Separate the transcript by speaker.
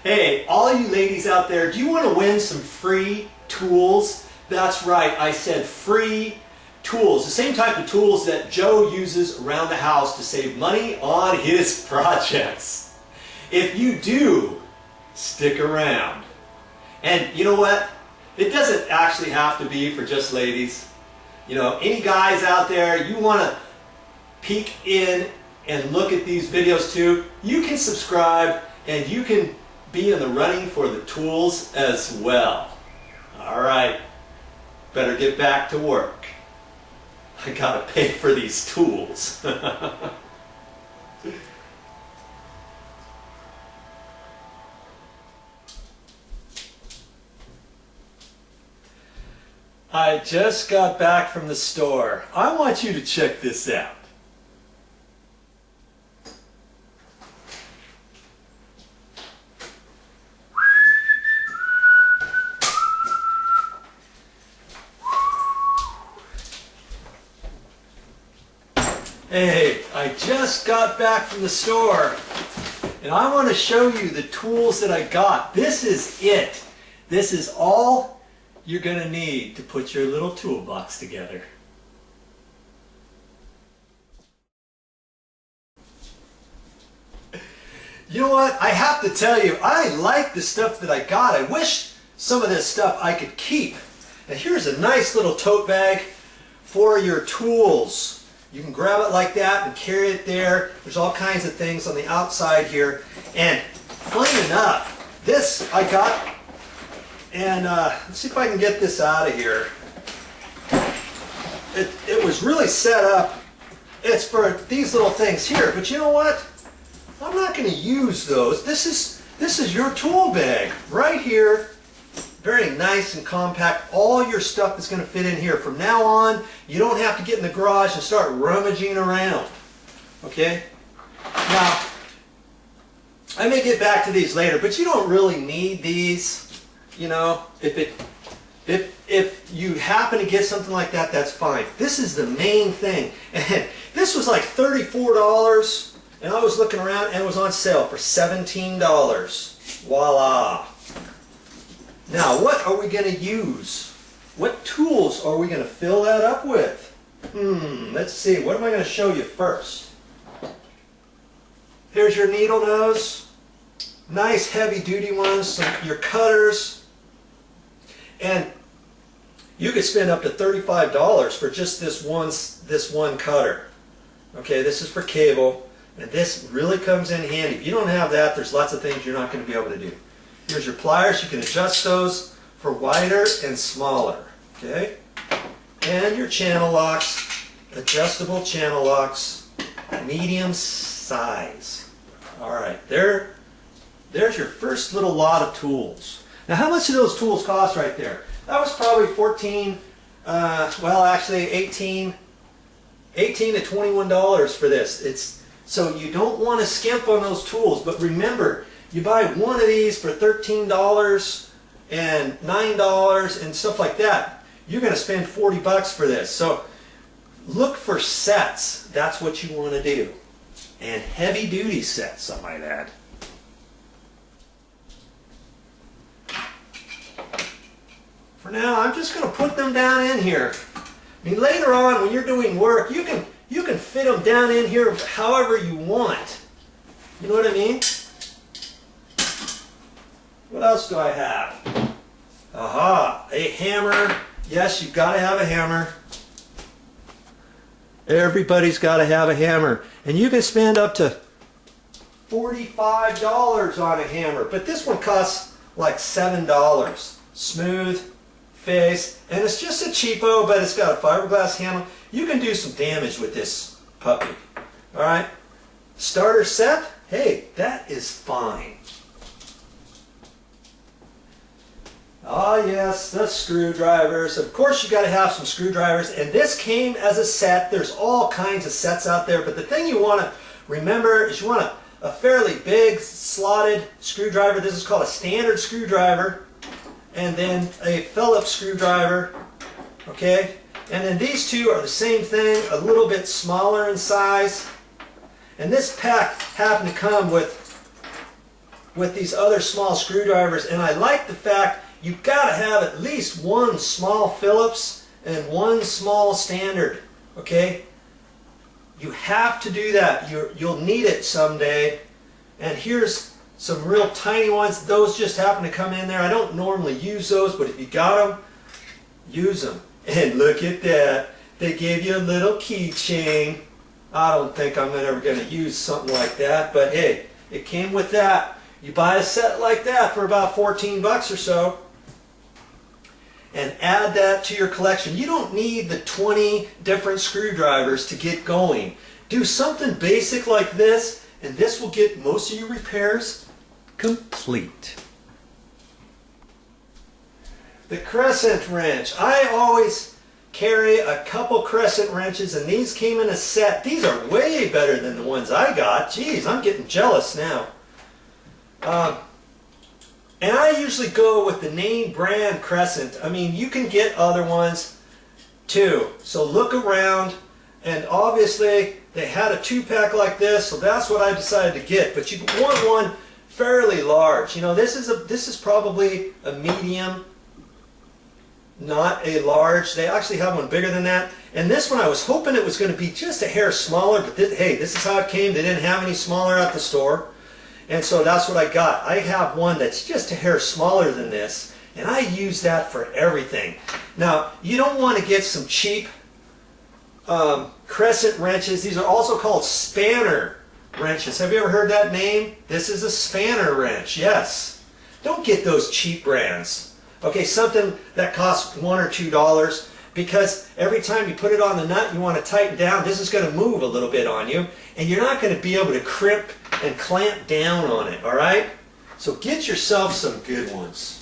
Speaker 1: Hey, all you ladies out there, do you want to win some free tools? That's right, I said free tools. The same type of tools that Joe uses around the house to save money on his projects. If you do, stick around. And you know what? It doesn't actually have to be for just ladies. You know, any guys out there, you want to peek in and look at these videos too, you can subscribe and you can be in the running for the tools as well. All right, better get back to work. I gotta pay for these tools. I just got back from the store. I want you to check this out. Hey, I just got back from the store and I want to show you the tools that I got. This is it. This is all you're going to need to put your little toolbox together. You know what? I have to tell you, I like the stuff that I got. I wish some of this stuff I could keep. Now here's a nice little tote bag for your tools. You can grab it like that and carry it there. There's all kinds of things on the outside here. And funny enough, this I got, and let's see if I can get this out of here. It was really set up. It's for these little things here, but you know what? I'm not going to use those. This is your tool bag right here. Very nice and compact. All your stuff is going to fit in here. From now on, you don't have to get in the garage and start rummaging around. Okay? Now, I may get back to these later, but you don't really need these. You know, if you happen to get something like that, that's fine. This is the main thing. And this was like $34, and I was looking around and it was on sale for $17. Voila. Now, what are we going to use? What tools are we going to fill that up with? Let's see. What am I going to show you first? Here's your needle nose. Nice heavy-duty ones. Your cutters. And you could spend up to $35 for just this one cutter. Okay, this is for cable. And this really comes in handy. If you don't have that, there's lots of things you're not going to be able to do. Here's your pliers. You can adjust those for wider and smaller. Okay? And your channel locks, adjustable channel locks, medium size. All right, there's your first little lot of tools. Now, how much do those tools cost right there? That was probably 14, well, actually 18 to $21 for this. So you don't want to skimp on those tools, but remember, you buy one of these for $13 and $9 and stuff like that, you're going to spend 40 bucks for this. So look for sets. That's what you want to do. And heavy duty sets, I might add. For now, I'm just going to put them down in here. I mean, later on when you're doing work, you can fit them down in here however you want. You know what I mean? What else do I have? Aha, a hammer. Yes, you've got to have a hammer. Everybody's got to have a hammer. And you can spend up to $45 on a hammer. But this one costs like $7. Smooth face. And it's just a cheapo, but it's got a fiberglass handle. You can do some damage with this puppy. Alright? Starter set? Hey, that is fine. Oh yes, the screwdrivers. Of course you got to have some screwdrivers, and this came as a set. There's all kinds of sets out there, but the thing you want to remember is you want a fairly big slotted screwdriver. This is called a standard screwdriver, and then a Phillips screwdriver. Okay, and then these two are the same thing, a little bit smaller in size. And this pack happened to come with with these other small screwdrivers, and I like the fact you've got to have at least one small Phillips and one small standard, okay? You have to do that. You'll need it someday. And here's some real tiny ones. Those just happen to come in there. I don't normally use those, but if you got them, use them. And look at that. They gave you a little keychain. I don't think I'm ever going to use something like that, but hey, it came with that. You buy a set like that for about 14 bucks or so and add that to your collection. You don't need the 20 different screwdrivers to get going. Do something basic like this, and this will get most of your repairs complete. The crescent wrench. I always carry a couple crescent wrenches, and these came in a set. These are way better than the ones I got. Geez, I'm getting jealous now. And I usually go with the name brand crescent. I mean, you can get other ones too. So look around, and obviously they had a 2-pack like this, so that's what I decided to get. But you want one fairly large. You know, this is probably a medium, not a large. They actually have one bigger than that. And this one I was hoping it was going to be just a hair smaller, but hey, this is how it came. They didn't have any smaller at the store. And so that's what I got. I have one that's just a hair smaller than this, and I use that for everything. Now, you don't want to get some cheap crescent wrenches. These are also called spanner wrenches. Have you ever heard that name? This is a spanner wrench, yes. Don't get those cheap brands. Okay, something that costs $1 or $2, because every time you put it on the nut, you want to tighten down. This is going to move a little bit on you, and you're not going to be able to crimp and clamp down on it, all right? So get yourself some good ones.